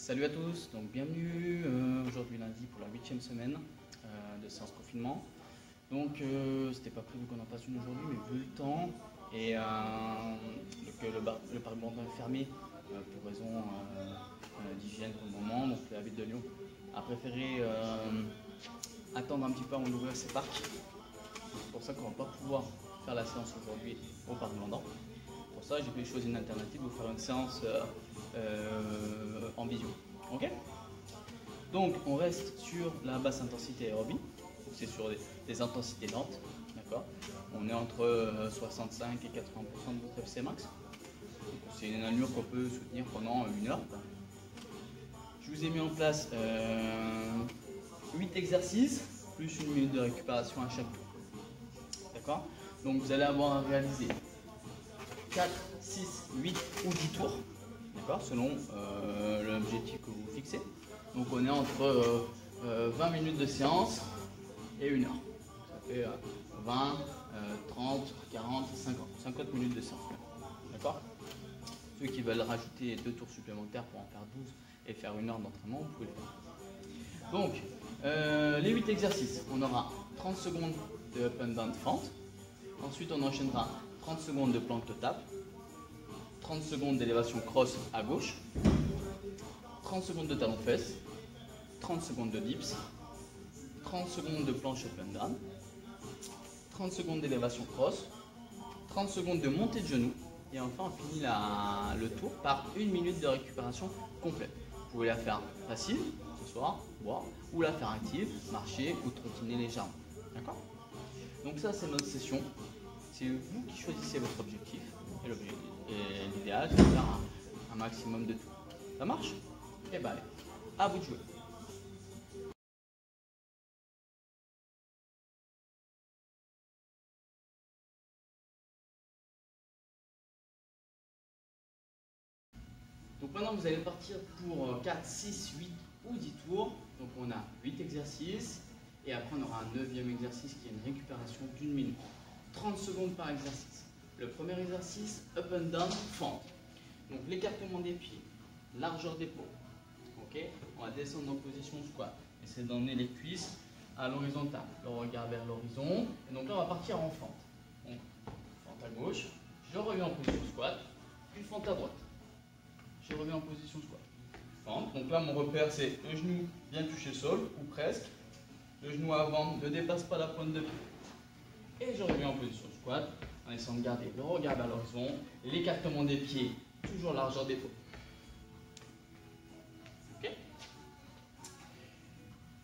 Salut à tous, donc bienvenue aujourd'hui lundi pour la 8e semaine de séance confinement. Donc c'était pas prévu qu'on en fasse une aujourd'hui, mais vu le temps et que le parc Blandin est fermé pour raison d'hygiène pour le moment, donc la ville de Lyon a préféré attendre un petit peu avant d'ouvrir ses parcs. C'est pour ça qu'on va pas pouvoir faire la séance aujourd'hui au parc Blandin. Pour ça, j'ai choisi une alternative, vous faire une séance en visio. Ok. Donc, on reste sur la basse intensité aérobie. C'est sur des intensités lentes. D'accord. On est entre 65 et 80% de votre FC max. C'est une allure qu'on peut soutenir pendant 1 heure. Je vous ai mis en place 8 exercices plus 1 minute de récupération à chaque tour. D'accord. Donc, vous allez avoir à réaliser 4, 6, 8 ou 10 tours, d'accord, selon l'objectif que vous fixez. Donc on est entre 20 minutes de séance et 1 heure. Ça fait 20, 30, 40, 50 minutes de séance. D'accord. Ceux qui veulent rajouter 2 tours supplémentaires pour en faire 12 et faire 1 heure d'entraînement, vous pouvez le faire. Donc, les 8 exercices, on aura 30 secondes de up and down de fente. Ensuite, on enchaînera 30 secondes de planche de table, 30 secondes d'élévation cross à gauche, 30 secondes de talon fesse, 30 secondes de dips, 30 secondes de planche up and down, 30 secondes d'élévation cross, 30 secondes de montée de genoux, et enfin on finit le tour par 1 minute de récupération complète. Vous pouvez la faire facile, ce soir, boire, ou la faire active, marcher ou trottiner légèrement. D'accord. Donc ça c'est notre session. C'est vous qui choisissez votre objectif et l'idéal c'est de faire un maximum de tout. Ça marche? Et bien allez, à vous de jouer. Donc maintenant vous allez partir pour 4, 6, 8 ou 10 tours. Donc on a 8 exercices et après on aura un 9e exercice qui est une récupération d'1 minute. 30 secondes par exercice. Le premier exercice, up and down, fente. Donc l'écartement des pieds, largeur d'épaule. Ok. On va descendre en position squat. Essayez d'emmener les cuisses à l'horizontale, le regard vers l'horizon. Et donc là on va partir en fente. Donc fente à gauche, je reviens en position squat, puis fente à droite. Je reviens en position squat. Fente. Donc là mon repère c'est le genou bien touché le sol, ou presque. Le genou avant ne dépasse pas la pointe de pied. Et je reviens en position squat en essayant de garder le regard vers l'horizon, l'écartement des pieds, toujours largeur d'épaule. Ok.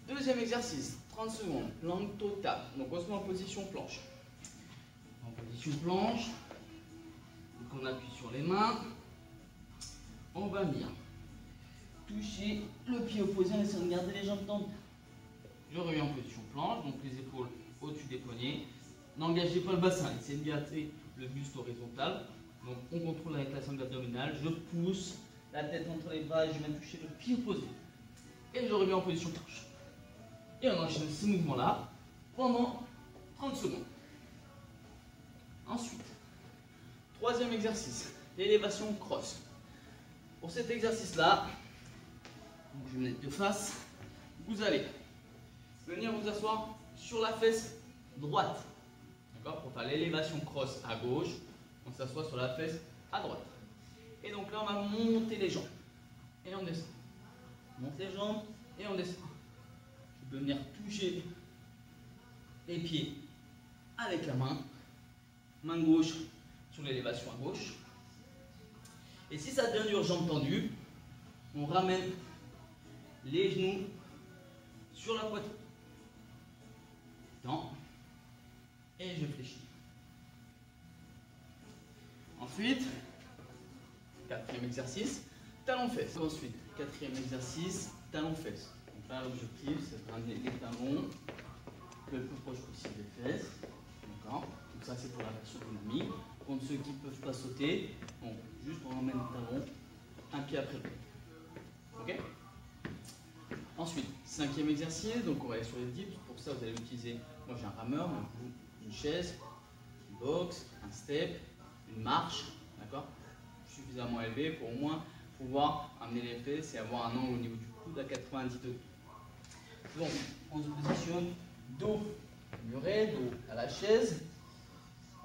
Deuxième exercice, 30 secondes, planche totale. Donc on se met en position planche. En position planche, donc on appuie sur les mains, on va venir toucher le pied opposé en essayant de garder les jambes tendues. Je reviens en position planche, donc les épaules au-dessus des poignets. N'engagez pas le bassin, essayez de garder le buste horizontal. Donc on contrôle avec la sangle abdominale. Je pousse la tête entre les bras et je viens toucher le pied opposé. Et je reviens en position planche. Et on enchaîne ce mouvement-là pendant 30 secondes. Ensuite, troisième exercice, l'élévation cross. Pour cet exercice-là, je vais me mettre de face. Vous allez venir vous asseoir sur la fesse droite. D'accord. Pour faire l'élévation cross à gauche, on s'assoit sur la fesse à droite. Et donc là, on va monter les jambes. Et on descend. On monte les jambes et on descend. Je peux venir toucher les pieds avec la main. Main gauche sur l'élévation à gauche. Et si ça devient dur, jambes tendues, on ramène les genoux sur la poitrine. Tends. Et je fléchis. Ensuite, quatrième exercice, talon-fesse. Ensuite, quatrième exercice, talon-fesse. Donc là, l'objectif, c'est de ramener les talons le plus proche possible des fesses. D'accord. Donc ça, c'est pour la version dynamique. Pour ceux qui ne peuvent pas sauter, bon, juste on ramène le talon, un pied après l'autre. Ok. Ensuite, cinquième exercice, donc on va aller sur les dips. Pour ça, vous allez utiliser, moi j'ai un rameur, une chaise, une box, un step, une marche, d'accord, suffisamment élevé pour au moins pouvoir amener les fesses et avoir un angle au niveau du coude à 90 degrés. Donc, on se positionne dos muré, dos à la chaise.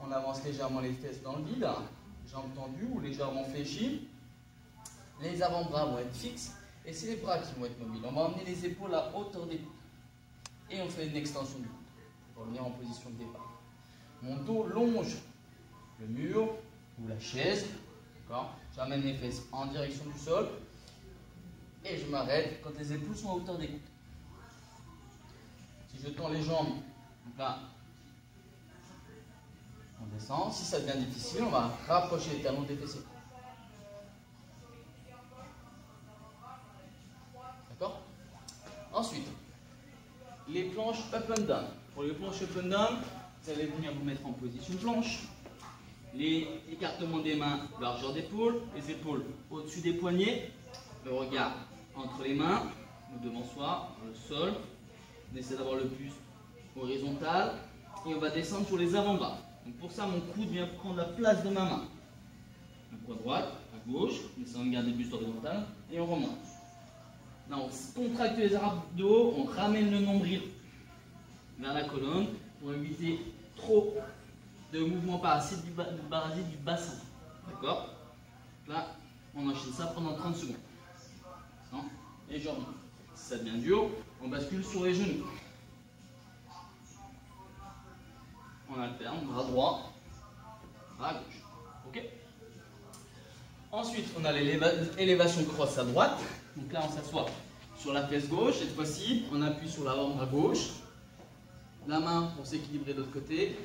On avance légèrement les fesses dans le vide, jambes tendues ou légèrement fléchies. Les avant-bras vont être fixes et c'est les bras qui vont être mobiles. On va emmener les épaules à hauteur des coudes. Et on fait une extension du coude pour revenir en position de départ. Mon dos longe le mur ou la chaise. J'amène les fesses en direction du sol et je m'arrête quand les épaules sont à hauteur des coudes. Si je tends les jambes, donc là, on descend. Si ça devient difficile, on va rapprocher les talons des fessiers. D'accord? Ensuite, les planches up and down. Pour les planches up and down, vous allez venir vous mettre en position planche. Les écartements des mains, largeur d'épaule, les épaules au-dessus des poignets, le regard entre les mains ou devant soi, le sol. On essaie d'avoir le buste horizontal et on va descendre sur les avant-bras. Donc pour ça, mon coude vient prendre la place de ma main. Un coup à droite, à gauche, on essaie de garder le buste horizontal et on remonte. Là, on contracte les abdos, on ramène le nombril vers la colonne pour éviter trop de mouvements parasites du bassin. D'accord? Là, on enchaîne ça pendant 30 secondes. Et je remonte. Si ça devient dur, on bascule sur les genoux. On alterne, bras droit, bras gauche. Ok? Ensuite, on a l'élévation crosse à droite. Donc là, on s'assoit sur la fesse gauche. Cette fois-ci, on appuie sur l'avant-bras gauche. La main pour s'équilibrer de l'autre côté.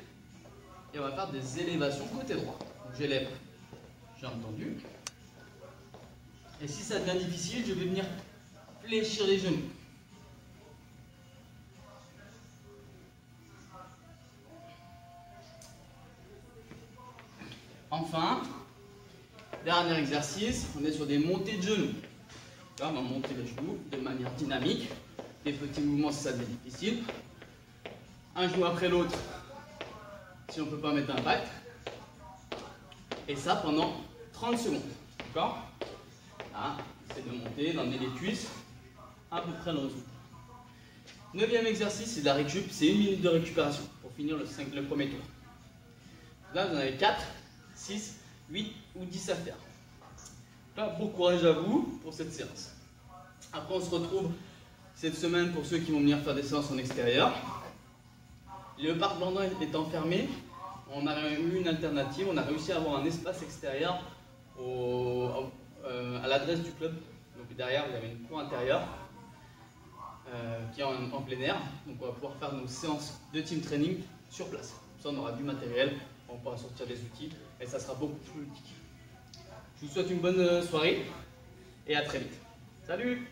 Et on va faire des élévations côté droit. Donc j'élève, jambes tendues. Et si ça devient difficile, je vais venir fléchir les genoux. Enfin, dernier exercice, on est sur des montées de genoux. Là, on va monter les genoux de manière dynamique. Des petits mouvements si ça devient difficile. Un genou après l'autre, si on ne peut pas mettre d'impact. Et ça pendant 30 secondes. D'accord? Là, c'est de monter, d'emmener les cuisses à peu près le résultat. 9e exercice, c'est de la récup. C'est 1 minute de récupération pour finir le premier tour. Là, vous en avez 4, 6, 8 ou 10 à faire. Là, bon courage à vous pour cette séance. Après, on se retrouve cette semaine pour ceux qui vont venir faire des séances en extérieur. Le parc Blandin étant fermé, on a eu une alternative. On a réussi à avoir un espace extérieur à l'adresse du club. Donc derrière, vous avez une cour intérieure qui est en plein air. Donc on va pouvoir faire nos séances de team training sur place. Ça, on aura du matériel, on pourra sortir des outils et ça sera beaucoup plus ludique. Je vous souhaite une bonne soirée et à très vite. Salut!